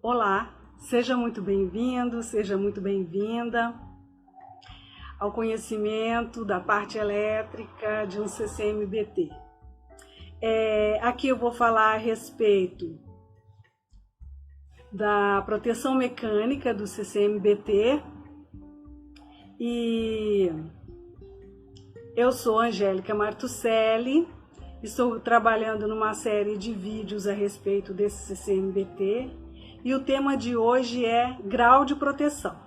Olá, seja muito bem-vindo, seja muito bem-vinda ao conhecimento da parte elétrica de um CCMBT. Aqui eu vou falar a respeito da proteção mecânica do CCMBT e eu sou Angélica Martucelli, estou trabalhando numa série de vídeos a respeito desse CCMBT e o tema de hoje é grau de proteção.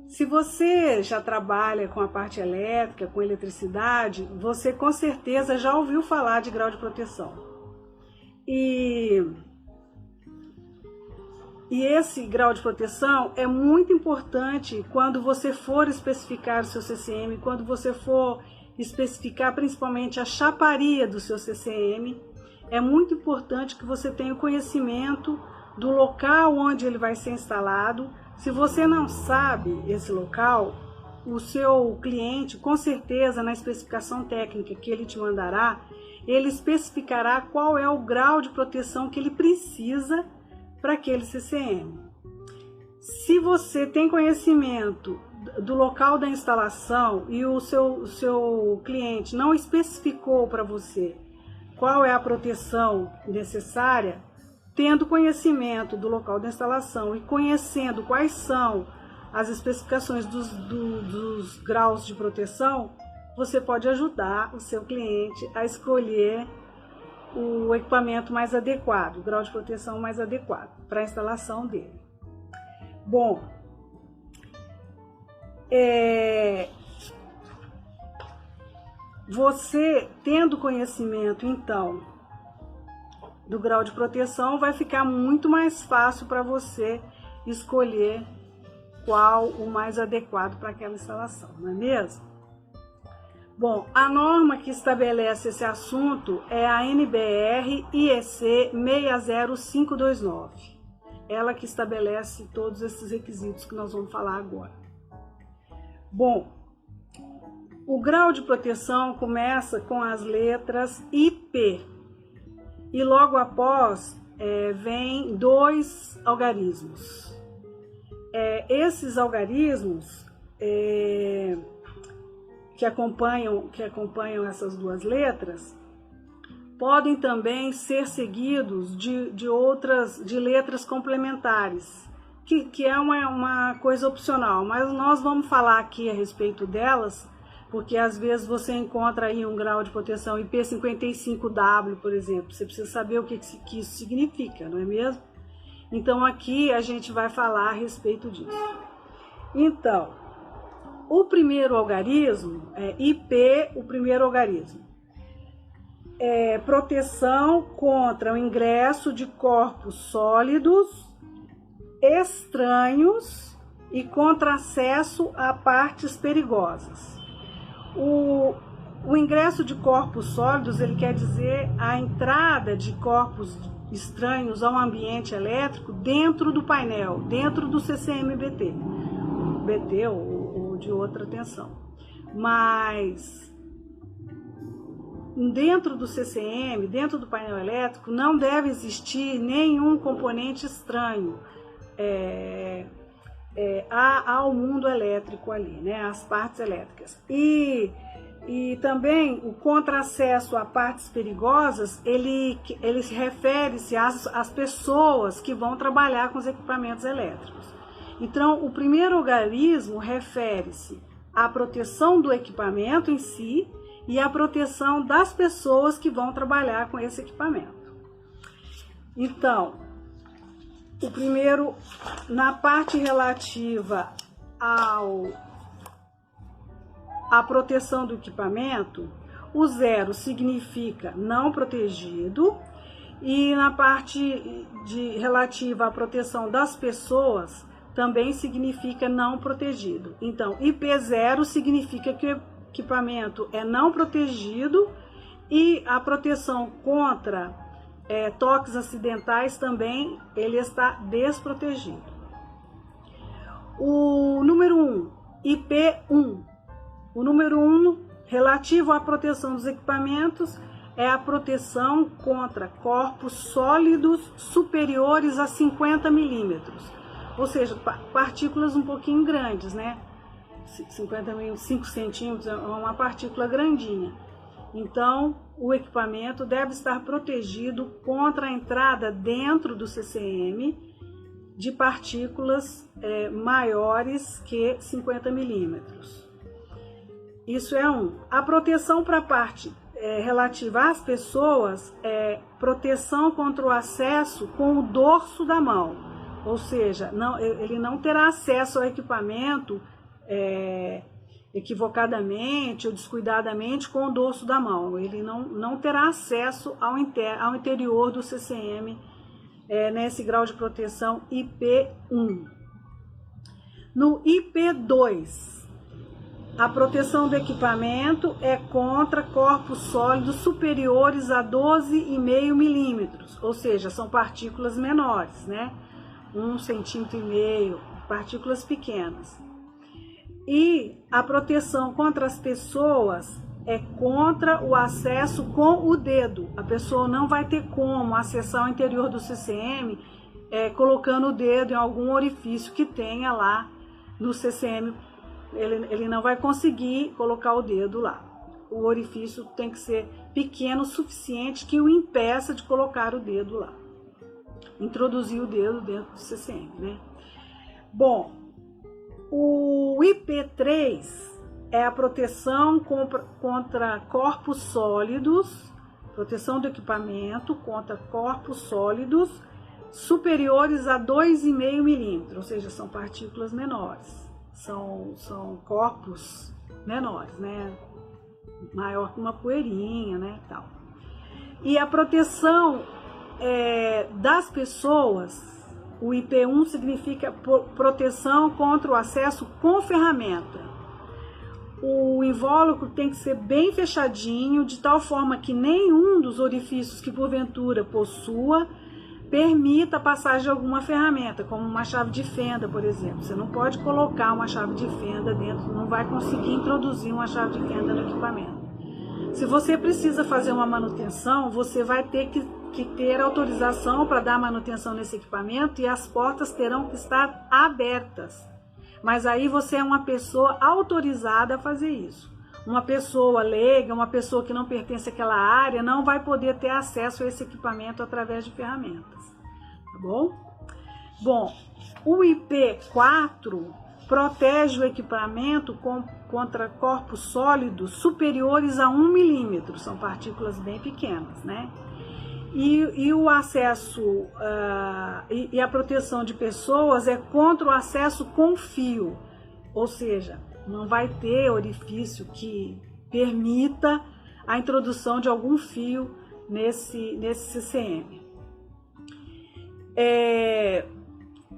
Se você já trabalha com a parte elétrica, com eletricidade, você com certeza já ouviu falar de grau de proteção. E esse grau de proteção é muito importante quando você for especificar o seu CCM, quando você for especificar principalmente a chaparia do seu CCM. É muito importante que você tenha o conhecimento do local onde ele vai ser instalado. Se você não sabe esse local, o seu cliente, com certeza, na especificação técnica que ele te mandará, ele especificará qual é o grau de proteção que ele precisa para aquele CCM. Se você tem conhecimento do local da instalação e o seu cliente não especificou para você qual é a proteção necessária, tendo conhecimento do local da instalação e conhecendo quais são as especificações dos graus de proteção, você pode ajudar o seu cliente a escolher o equipamento mais adequado, o grau de proteção mais adequado para a instalação dele. Bom, você tendo conhecimento, então, do grau de proteção, vai ficar muito mais fácil para você escolher qual o mais adequado para aquela instalação, não é mesmo? Bom, a norma que estabelece esse assunto é a NBR IEC 60529. Ela que estabelece todos esses requisitos que nós vamos falar agora. Bom, o grau de proteção começa com as letras IP e logo após vem dois algarismos. Esses algarismos que acompanham essas duas letras podem também ser seguidos de letras complementares, que é uma coisa opcional, mas nós vamos falar aqui a respeito delas, porque às vezes você encontra aí um grau de proteção IP55W, por exemplo, você precisa saber o que isso significa, não é mesmo? Então aqui a gente vai falar a respeito disso. Então, o primeiro algarismo é IP, o primeiro algarismo. Proteção contra o ingresso de corpos sólidos, estranhos e contra acesso a partes perigosas. O ingresso de corpos sólidos, ele quer dizer a entrada de corpos estranhos ao ambiente elétrico dentro do painel, dentro do CCMBT, BT ou de outra tensão. Mas dentro do CCM, dentro do painel elétrico, não deve existir nenhum componente estranho ao mundo elétrico ali, né, as partes elétricas. E também o contra-acesso a partes perigosas, ele refere-se às pessoas que vão trabalhar com os equipamentos elétricos. Então, o primeiro algarismo refere-se à proteção do equipamento em si e à proteção das pessoas que vão trabalhar com esse equipamento. Então, o primeiro, na parte relativa à proteção do equipamento, o 0 significa não protegido e na parte relativa à proteção das pessoas também significa não protegido. Então, IP0 significa que o equipamento é não protegido e a proteção contra toques acidentais também ele está desprotegido. O número 1, IP1. O número 1, relativo à proteção dos equipamentos, é a proteção contra corpos sólidos superiores a 50 milímetros, ou seja, partículas um pouquinho grandes, né? 5 centímetros é uma partícula grandinha. Então, o equipamento deve estar protegido contra a entrada dentro do CCM de partículas maiores que 50 milímetros. Isso é um. A proteção para a parte relativa às pessoas é proteção contra o acesso com o dorso da mão, ou seja, ele não terá acesso ao equipamento equivocadamente ou descuidadamente com o dorso da mão. Ele não terá acesso ao interior do CCM nesse grau de proteção IP1. No IP2, a proteção do equipamento é contra corpos sólidos superiores a 12,5 milímetros, ou seja, são partículas menores, né? 1,5 centímetro, partículas pequenas. E a proteção contra as pessoas é contra o acesso com o dedo. A pessoa não vai ter como acessar o interior do CCM colocando o dedo em algum orifício que tenha lá no CCM. Ele não vai conseguir colocar o dedo lá. O orifício tem que ser pequeno o suficiente que o impeça de colocar o dedo lá. Introduzir o dedo dentro do CCM, né? Bom, o IP3 é a proteção contra corpos sólidos, proteção do equipamento contra corpos sólidos superiores a 2,5 milímetros, ou seja, são partículas menores, são corpos menores, né? Maior que uma poeirinha, né? Tal. E a proteção das pessoas, o IP1 significa proteção contra o acesso com ferramenta. O invólucro tem que ser bem fechadinho, de tal forma que nenhum dos orifícios que porventura possua permita a passagem de alguma ferramenta, como uma chave de fenda, por exemplo. Você não pode colocar uma chave de fenda dentro, não vai conseguir introduzir uma chave de fenda no equipamento. Se você precisa fazer uma manutenção, você vai ter que ter autorização para dar manutenção nesse equipamento e as portas terão que estar abertas. Mas aí você é uma pessoa autorizada a fazer isso. Uma pessoa leiga, uma pessoa que não pertence àquela área, não vai poder ter acesso a esse equipamento através de ferramentas. Tá bom? Bom, o IP4 protege o equipamento contra corpos sólidos superiores a 1 milímetro. São partículas bem pequenas, né? E o acesso e a proteção de pessoas é contra o acesso com fio, ou seja, não vai ter orifício que permita a introdução de algum fio nesse CCM.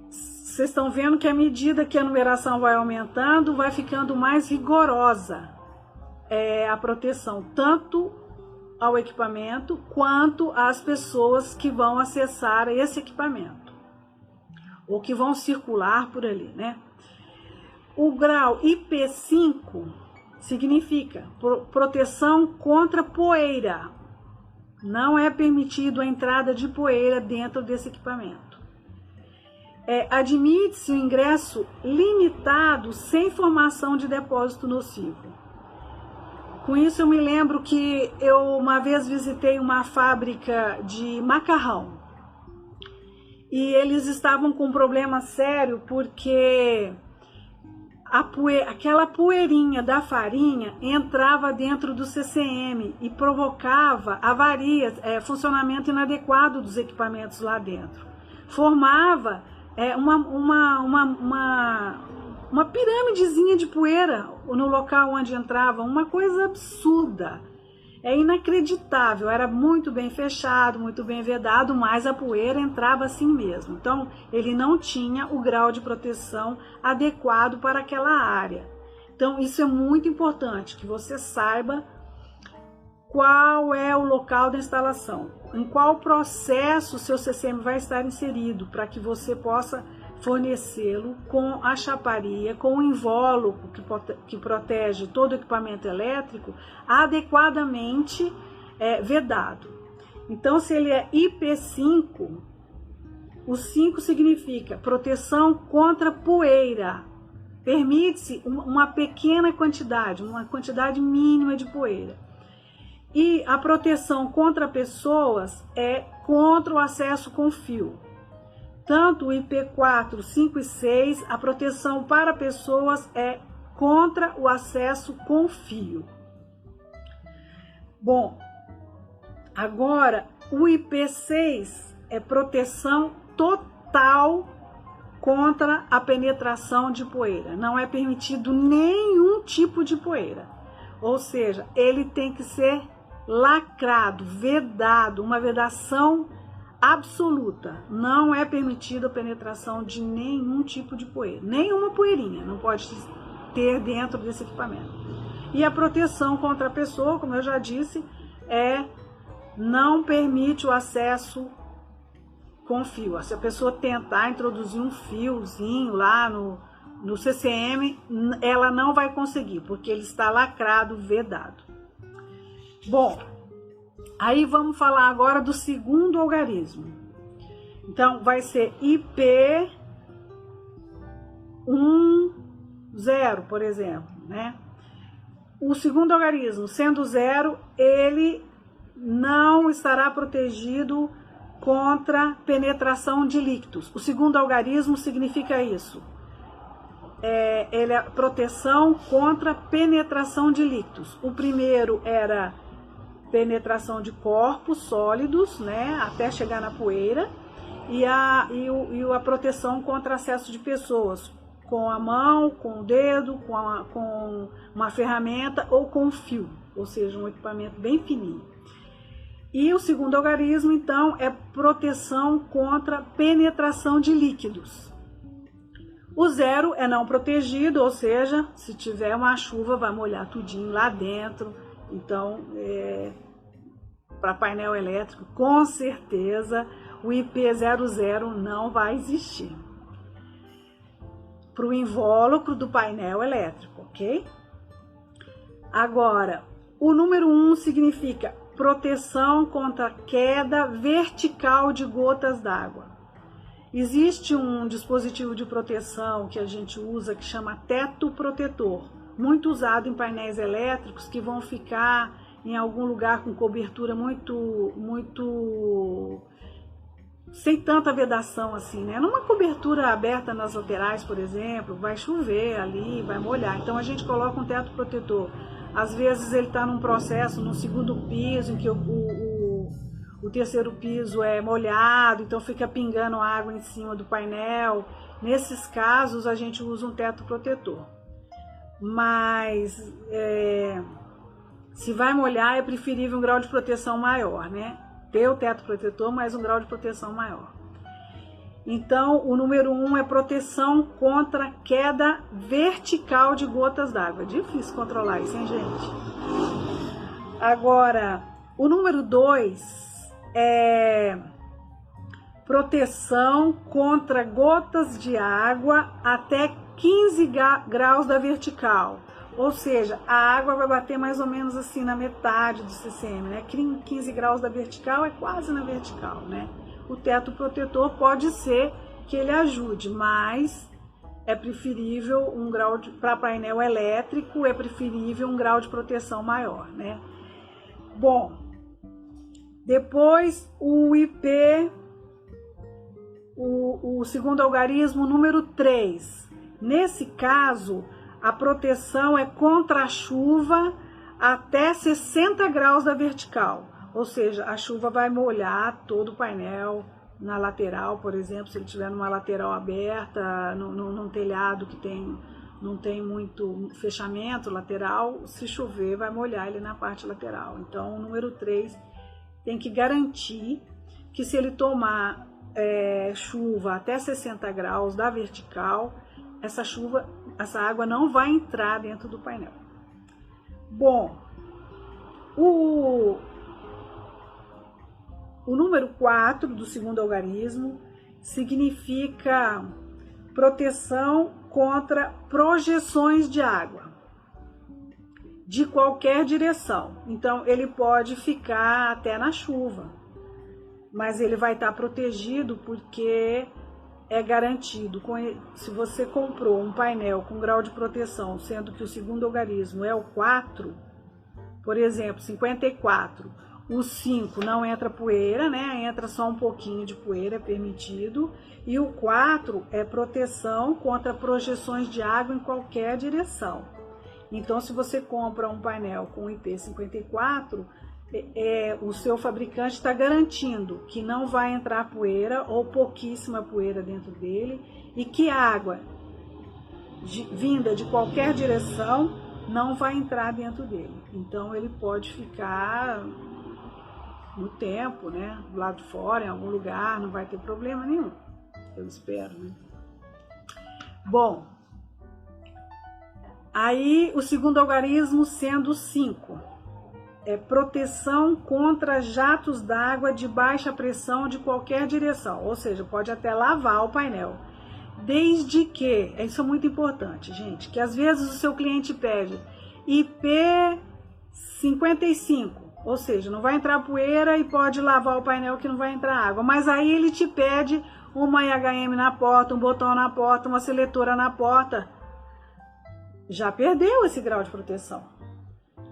Vocês estão vendo que à medida que a numeração vai aumentando, vai ficando mais rigorosa a proteção, tanto ao equipamento quanto às pessoas que vão acessar esse equipamento ou que vão circular por ali, né? O grau IP5 significa proteção contra poeira. Não é permitido a entrada de poeira dentro desse equipamento. Admite-se o ingresso limitado sem formação de depósito nocivo. Com isso eu me lembro que eu uma vez visitei uma fábrica de macarrão e eles estavam com um problema sério porque aquela poeirinha da farinha entrava dentro do CCM e provocava avarias, funcionamento inadequado dos equipamentos lá dentro. Formava uma pirâmidezinha de poeira no local onde entrava, uma coisa absurda, inacreditável, era muito bem fechado, muito bem vedado, mas a poeira entrava assim mesmo. Então, ele não tinha o grau de proteção adequado para aquela área. Então, isso é muito importante, que você saiba qual é o local da instalação, em qual processo o seu CCM vai estar inserido, para que você possa fornecê-lo com a chaparia, com o invólucro que protege todo o equipamento elétrico adequadamente vedado. Então, se ele é IP5, o 5 significa proteção contra poeira. Permite-se uma pequena quantidade, uma quantidade mínima de poeira. E a proteção contra pessoas é contra o acesso com fio. Tanto o IP4, 5 e 6, a proteção para pessoas é contra o acesso com fio. Bom, agora o IP6 é proteção total contra a penetração de poeira. Não é permitido nenhum tipo de poeira. Ou seja, ele tem que ser lacrado, vedado, uma vedação absoluta. Não é permitida a penetração de nenhum tipo de poeira. Nenhuma poeirinha não pode ter dentro desse equipamento. E a proteção contra a pessoa, como eu já disse, não permite o acesso com fio. Se a pessoa tentar introduzir um fiozinho lá no CCM, ela não vai conseguir, porque ele está lacrado, vedado. Bom, aí vamos falar agora do segundo algarismo. Então, vai ser IP10, por exemplo, né? O segundo algarismo, sendo 0, ele não estará protegido contra penetração de líquidos. O segundo algarismo significa isso. Ele é proteção contra penetração de líquidos. O primeiro era penetração de corpos sólidos, né, até chegar na poeira, e a proteção contra acesso de pessoas, com a mão, com o dedo, com uma ferramenta ou com fio, ou seja, um equipamento bem fininho. E o segundo algarismo, então, é proteção contra penetração de líquidos. O 0 é não protegido, ou seja, se tiver uma chuva vai molhar tudinho lá dentro. Então, para painel elétrico, com certeza, o IP00 não vai existir. Para o invólucro do painel elétrico, ok? Agora, o número 1 significa proteção contra queda vertical de gotas d'água. Existe um dispositivo de proteção que a gente usa que chama teto protetor, muito usado em painéis elétricos que vão ficar em algum lugar com cobertura muito sem tanta vedação assim, né? Numa cobertura aberta nas laterais, por exemplo, vai chover ali, vai molhar. Então a gente coloca um teto protetor. Às vezes ele está num processo, no segundo piso, em que o terceiro piso é molhado, então fica pingando água em cima do painel. Nesses casos a gente usa um teto protetor. Mas se vai molhar, é preferível um grau de proteção maior, né? Ter o teto protetor, mas um grau de proteção maior. Então, o número 1 é proteção contra queda vertical de gotas d'água. Difícil controlar isso, hein, gente? Agora, o número 2 é proteção contra gotas de água até 15 graus da vertical. Ou seja, a água vai bater mais ou menos assim na metade do CCM, né? 15 graus da vertical é quase na vertical, né? O teto protetor pode ser que ele ajude, mas é preferível um grau para painel elétrico, é preferível um grau de proteção maior, né? Bom, depois o segundo algarismo, número 3. Nesse caso, a proteção é contra a chuva até 60 graus da vertical. Ou seja, a chuva vai molhar todo o painel na lateral, por exemplo, se ele estiver numa lateral aberta, num telhado que não tem muito fechamento lateral, se chover vai molhar ele na parte lateral. Então, o número 3 tem que garantir que se ele tomar chuva até 60 graus da vertical, essa água não vai entrar dentro do painel. Bom, o número 4 do segundo algarismo significa proteção contra projeções de água. de qualquer direção. Então ele pode ficar até na chuva, mas ele vai estar protegido porque é garantido. Se você comprou um painel com grau de proteção, sendo que o segundo algarismo é o 4, por exemplo, 54, o 5 não entra poeira, né? Entra só um pouquinho de poeira, é permitido. E o 4 é proteção contra projeções de água em qualquer direção. Então, se você compra um painel com IP54, o seu fabricante está garantindo que não vai entrar poeira ou pouquíssima poeira dentro dele e que a água vinda de qualquer direção não vai entrar dentro dele. Então, ele pode ficar no tempo, né, do lado de fora, em algum lugar, não vai ter problema nenhum, eu espero, né? Bom, aí o segundo algarismo sendo 5, é proteção contra jatos d'água de baixa pressão de qualquer direção, ou seja, pode até lavar o painel, desde que, isso é muito importante, gente, que às vezes o seu cliente pede IP55, ou seja, não vai entrar poeira e pode lavar o painel que não vai entrar água. Mas aí ele te pede uma IHM na porta, um botão na porta, uma seletora na porta. Já perdeu esse grau de proteção.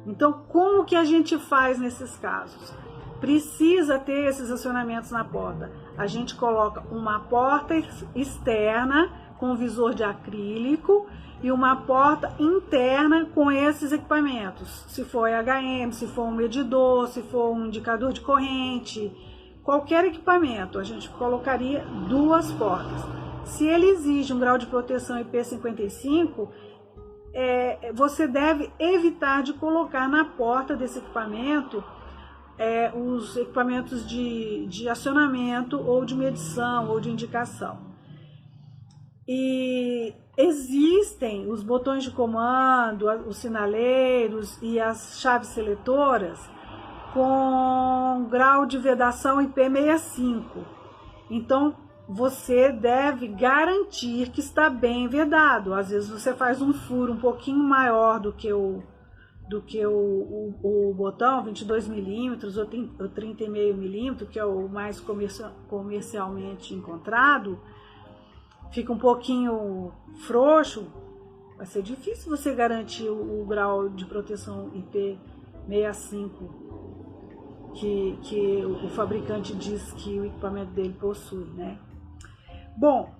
Então, como que a gente faz nesses casos? Precisa ter esses acionamentos na porta. A gente coloca uma porta externa com visor de acrílico e uma porta interna com esses equipamentos. Se for IHM, se for um medidor, se for um indicador de corrente, qualquer equipamento, a gente colocaria 2 portas. Se ele exige um grau de proteção IP55, você deve evitar de colocar na porta desse equipamento os equipamentos de acionamento ou de medição ou de indicação. E existem os botões de comando, os sinaleiros e as chaves seletoras com grau de vedação IP65. Então, você deve garantir que está bem vedado. Às vezes você faz um furo um pouquinho maior do que o botão, 22 milímetros ou 30,5 milímetros, que é o mais comercialmente encontrado. Fica um pouquinho frouxo, vai ser difícil você garantir o grau de proteção IP65 que o fabricante diz que o equipamento dele possui, né? Bom,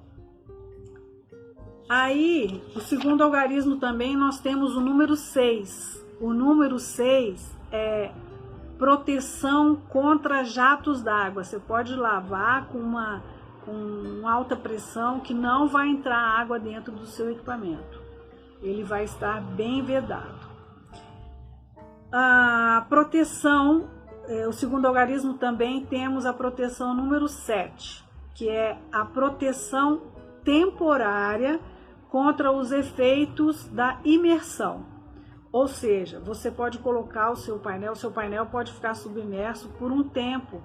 aí o segundo algarismo também nós temos o número 6. O número 6 é proteção contra jatos d'água. Você pode lavar com alta pressão que não vai entrar água dentro do seu equipamento. Ele vai estar bem vedado. A proteção, o segundo algarismo também temos a proteção número 7, que é a proteção temporária contra os efeitos da imersão. Ou seja, você pode colocar o seu painel pode ficar submerso por um tempo,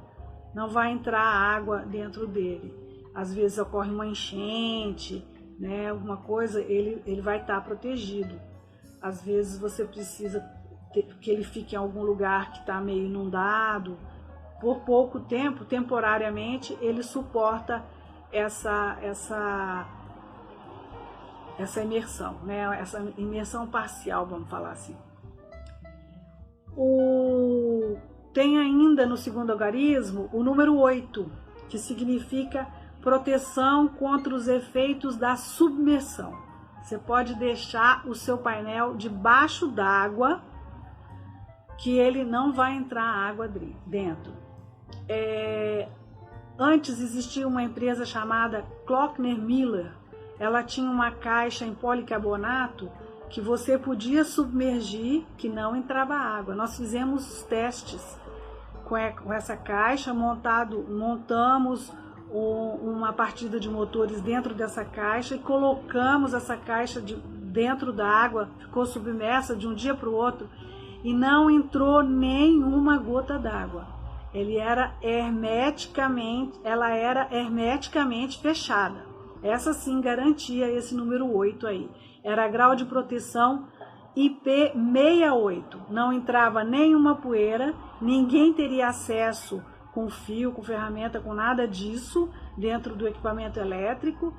não vai entrar água dentro dele. Às vezes ocorre uma enchente, né, alguma coisa, ele vai estar protegido. Às vezes você precisa que ele fique em algum lugar que está meio inundado. Por pouco tempo, temporariamente, ele suporta essa imersão, né, essa imersão parcial, vamos falar assim. Tem ainda no segundo algarismo o número 8, que significa proteção contra os efeitos da submersão. Você pode deixar o seu painel debaixo d'água, que ele não vai entrar água dentro. Antes existia uma empresa chamada Klockner Miller. Ela tinha uma caixa em policarbonato que você podia submergir, que não entrava água. Nós fizemos os testes com essa caixa, montamos uma partida de motores dentro dessa caixa e colocamos essa caixa dentro da água, ficou submersa de um dia para o outro e não entrou nenhuma gota d'água. Ela era hermeticamente fechada. Essa sim garantia esse número 8 aí. Era grau de proteção IP68. Não entrava nenhuma poeira, ninguém teria acesso com fio, com ferramenta, com nada disso dentro do equipamento elétrico,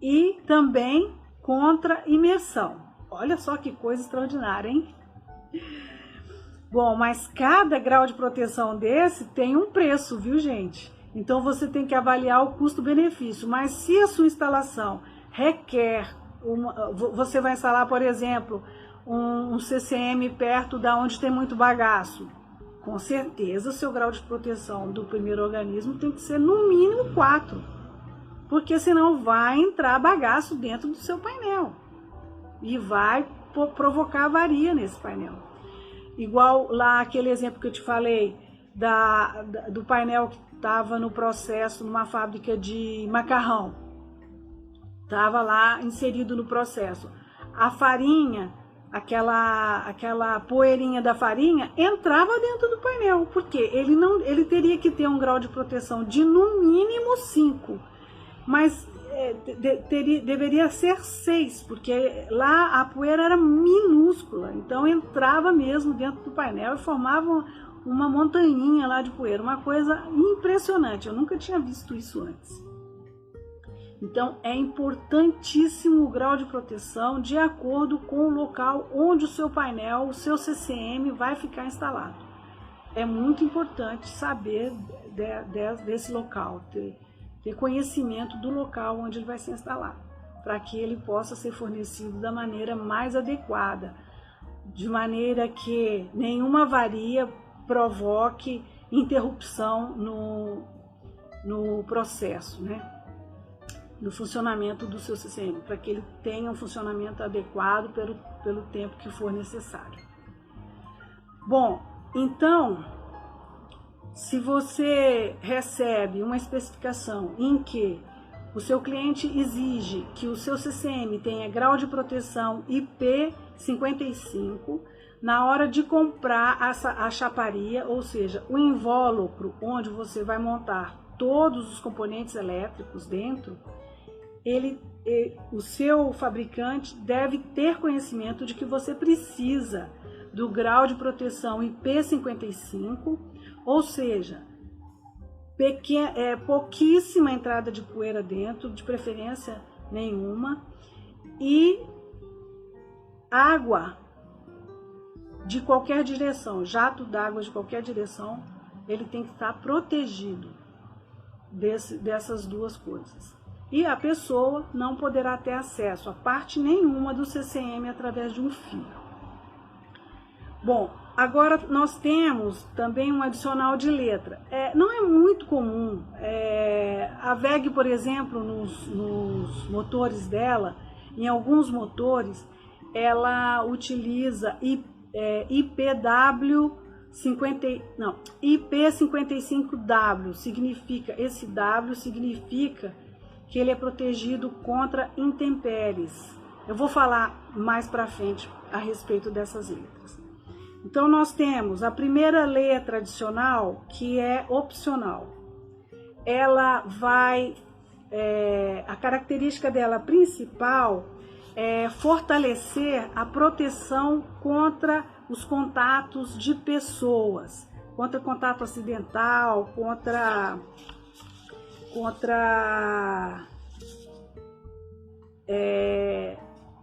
e também contra imersão. Olha só que coisa extraordinária, hein? Bom, mas cada grau de proteção desse tem um preço, viu, gente? Então você tem que avaliar o custo-benefício. Mas se a sua instalação requer, você vai instalar, por exemplo, um CCM perto da onde tem muito bagaço, com certeza o seu grau de proteção do primeiro organismo tem que ser no mínimo 4, porque senão vai entrar bagaço dentro do seu painel e vai provocar avaria nesse painel. Igual lá aquele exemplo que eu te falei do painel que estava no processo numa fábrica de macarrão, estava lá inserido no processo. A farinha, aquela poeirinha da farinha entrava dentro do painel, porque ele teria que ter um grau de proteção de no mínimo 5, mas deveria ser 6, porque lá a poeira era minúscula, então entrava mesmo dentro do painel e formava uma montanhinha lá de poeira, uma coisa impressionante, eu nunca tinha visto isso antes. Então é importantíssimo o grau de proteção de acordo com o local onde o seu painel, o seu CCM vai ficar instalado. É muito importante saber desse local, ter conhecimento do local onde ele vai ser instalado, para que ele possa ser fornecido da maneira mais adequada, de maneira que nenhuma avaria provoque interrupção no processo, né? No funcionamento do seu CCM, para que ele tenha um funcionamento adequado pelo tempo que for necessário. Bom, então, se você recebe uma especificação em que o seu cliente exige que o seu CCM tenha grau de proteção IP55, na hora de comprar a chaparia, ou seja, o invólucro onde você vai montar todos os componentes elétricos dentro, o seu fabricante deve ter conhecimento de que você precisa do grau de proteção IP55, ou seja, pouquíssima entrada de poeira dentro, de preferência nenhuma, e água de qualquer direção, jato d'água de qualquer direção, ele tem que estar protegido dessas duas coisas. E a pessoa não poderá ter acesso a parte nenhuma do CCM através de um fio. Bom, agora nós temos também um adicional de letra. Não é muito comum. A WEG, por exemplo, nos motores dela, em alguns motores, ela utiliza IP55W. Esse W significa que ele é protegido contra intempéries. Eu vou falar mais para frente a respeito dessas letras. Então nós temos a primeira letra adicional, que é opcional. Ela vai, a característica dela principal é fortalecer a proteção contra os contatos de pessoas, contra contato acidental,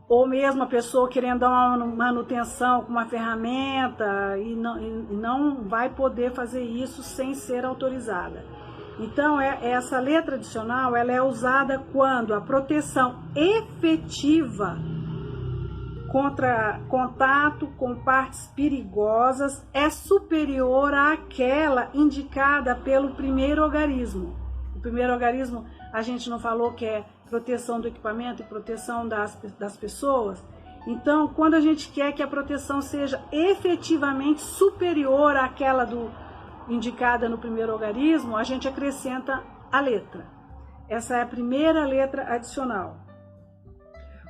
ou mesmo a pessoa querendo dar uma manutenção com uma ferramenta e não vai poder fazer isso sem ser autorizada. Então, essa letra adicional ela é usada quando a proteção efetiva contra contato com partes perigosas é superior àquela indicada pelo primeiro algarismo. O primeiro algarismo, a gente não falou que é proteção do equipamento e proteção das pessoas? Então, quando a gente quer que a proteção seja efetivamente superior àquela indicada no primeiro algarismo, a gente acrescenta a letra. Essa é a primeira letra adicional.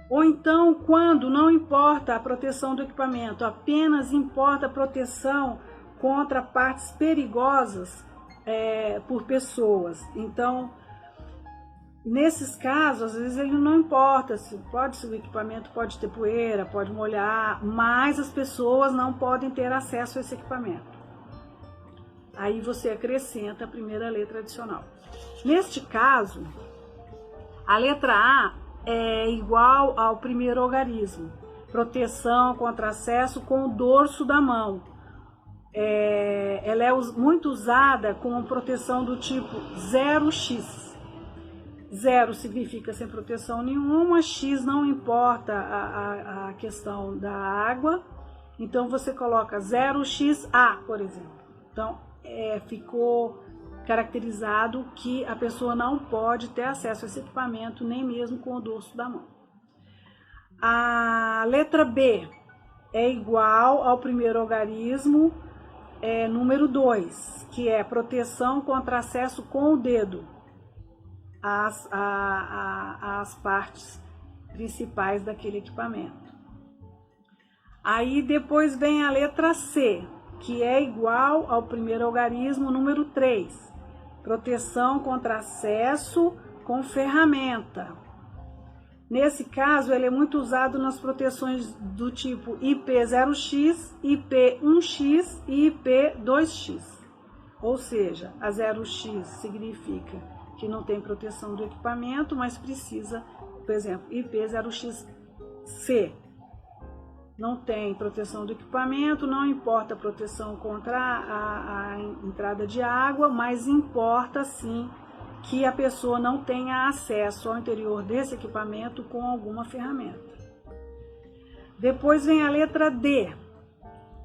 Ou então, quando não importa a proteção do equipamento, apenas importa a proteção contra partes perigosas por pessoas. Então, Nesses casos, às vezes ele não importa, se o equipamento pode ter poeira, pode molhar, mas as pessoas não podem ter acesso a esse equipamento. Aí você acrescenta a primeira letra adicional. Neste caso, a letra A é igual ao primeiro algarismo, proteção contra acesso com o dorso da mão. Ela é muito usada como proteção do tipo 0x. 0 significa sem proteção nenhuma, X não importa a questão da água, então você coloca 0XA, por exemplo. Então, ficou caracterizado que a pessoa não pode ter acesso a esse equipamento, nem mesmo com o dorso da mão. A letra B é igual ao primeiro algarismo, número 2, que é proteção contra acesso com o dedo as partes principais daquele equipamento. Aí depois vem a letra C, que é igual ao primeiro algarismo número 3, proteção contra acesso com ferramenta. Nesse caso, ele é muito usado nas proteções do tipo IP0X, IP1X e IP2X. Ou seja, a 0X significa que não tem proteção do equipamento, mas precisa, por exemplo, IP0XC. Não tem proteção do equipamento, não importa a proteção contra a entrada de água, mas importa sim que a pessoa não tenha acesso ao interior desse equipamento com alguma ferramenta. Depois vem a letra D.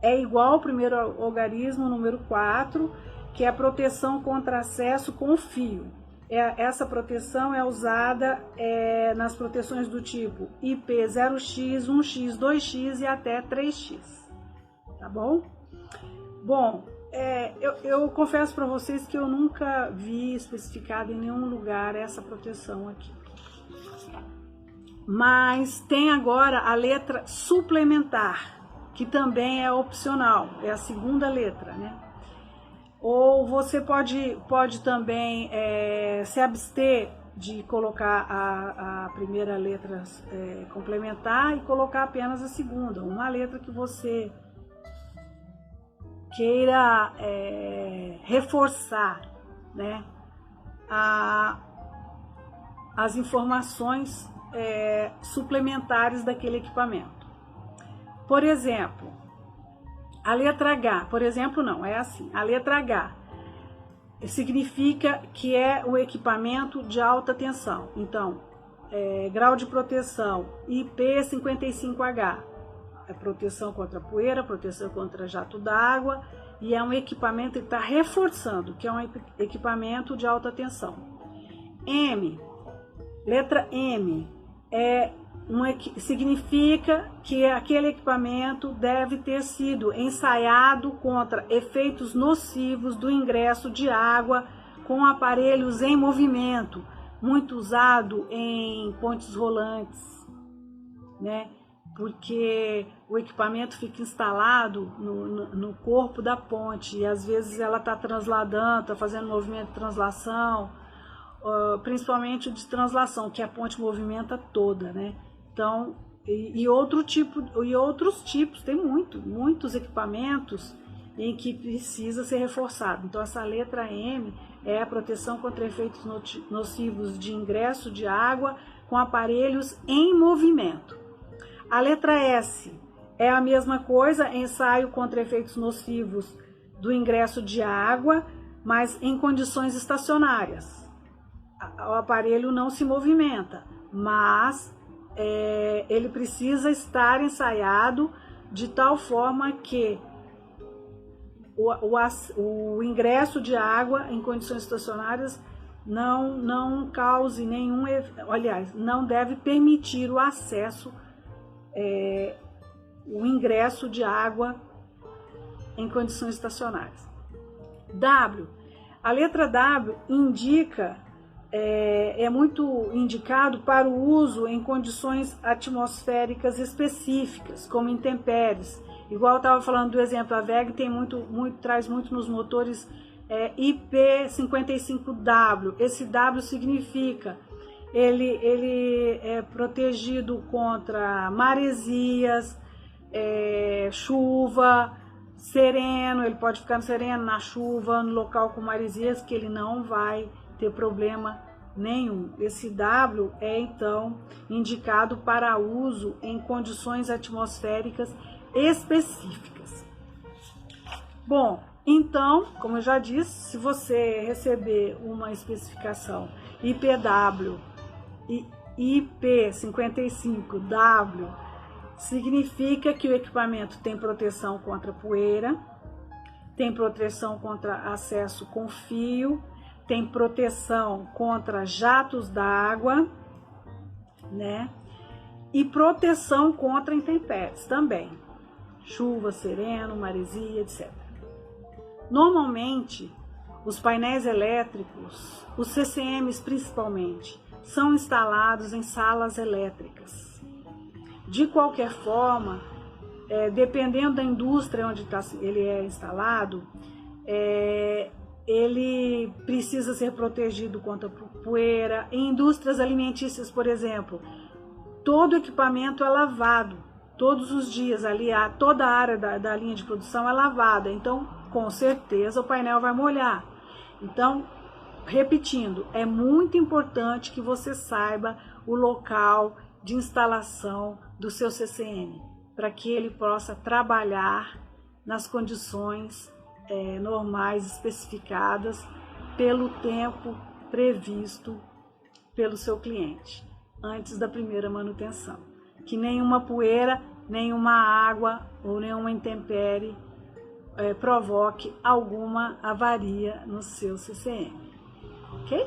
É igual ao primeiro algarismo número 4, que é a proteção contra acesso com fio. Essa proteção é usada nas proteções do tipo IP0X, 1X, 2X e até 3X, tá bom? Bom, eu confesso para vocês que eu nunca vi especificado em nenhum lugar essa proteção aqui. Mas tem agora a letra suplementar, que também é opcional, é a segunda letra, né? Ou você pode também se abster de colocar a primeira letra complementar e colocar apenas a segunda, uma letra que você queira reforçar, né, as informações suplementares daquele equipamento. Por exemplo, a letra H, por exemplo, não, é assim. A letra H significa que é o equipamento de alta tensão. Então, grau de proteção IP55H. É proteção contra poeira, proteção contra jato d'água. E é um equipamento que está reforçando, que é um equipamento de alta tensão. M, letra M, significa que aquele equipamento deve ter sido ensaiado contra efeitos nocivos do ingresso de água com aparelhos em movimento, muito usado em pontes rolantes, né? Porque o equipamento fica instalado no corpo da ponte e às vezes ela está transladando, está fazendo movimento de translação, principalmente de translação, que a ponte movimenta toda, né? Então, e outros tipos, tem muitos equipamentos em que precisa ser reforçado. Então, essa letra M é a proteção contra efeitos nocivos de ingresso de água com aparelhos em movimento. A letra S é a mesma coisa, ensaio contra efeitos nocivos do ingresso de água, mas em condições estacionárias. O aparelho não se movimenta, mas ele precisa estar ensaiado de tal forma que o ingresso de água em condições estacionárias não cause nenhum, aliás, não deve permitir o acesso, o ingresso de água em condições estacionárias. W, a letra W indica, é muito indicado para o uso em condições atmosféricas específicas, como intempéries. Igual eu estava falando do exemplo, a WEG traz muito nos motores IP55W. Esse W significa ele é protegido contra maresias, chuva, sereno, ele pode ficar no sereno, na chuva, no local com maresias, que ele não vai ter problema nenhum. Esse W é então indicado para uso em condições atmosféricas específicas. Bom, então, como eu já disse, se você receber uma especificação IPW e IP55W, significa que o equipamento tem proteção contra poeira, tem proteção contra acesso com fio, tem proteção contra jatos d'água, né? E proteção contra intempéries também, chuva, sereno, maresia, etc. Normalmente, os painéis elétricos, os CCMs principalmente, são instalados em salas elétricas. De qualquer forma, dependendo da indústria onde ele é instalado, ele precisa ser protegido contra poeira. Em indústrias alimentícias, por exemplo, todo equipamento é lavado todos os dias, ali toda a área da linha de produção é lavada, então com certeza o painel vai molhar. Então, repetindo, é muito importante que você saiba o local de instalação do seu CCM, para que ele possa trabalhar nas condições normais especificadas pelo tempo previsto pelo seu cliente, antes da primeira manutenção. Que nenhuma poeira, nenhuma água ou nenhuma intempérie provoque alguma avaria no seu CCM, ok?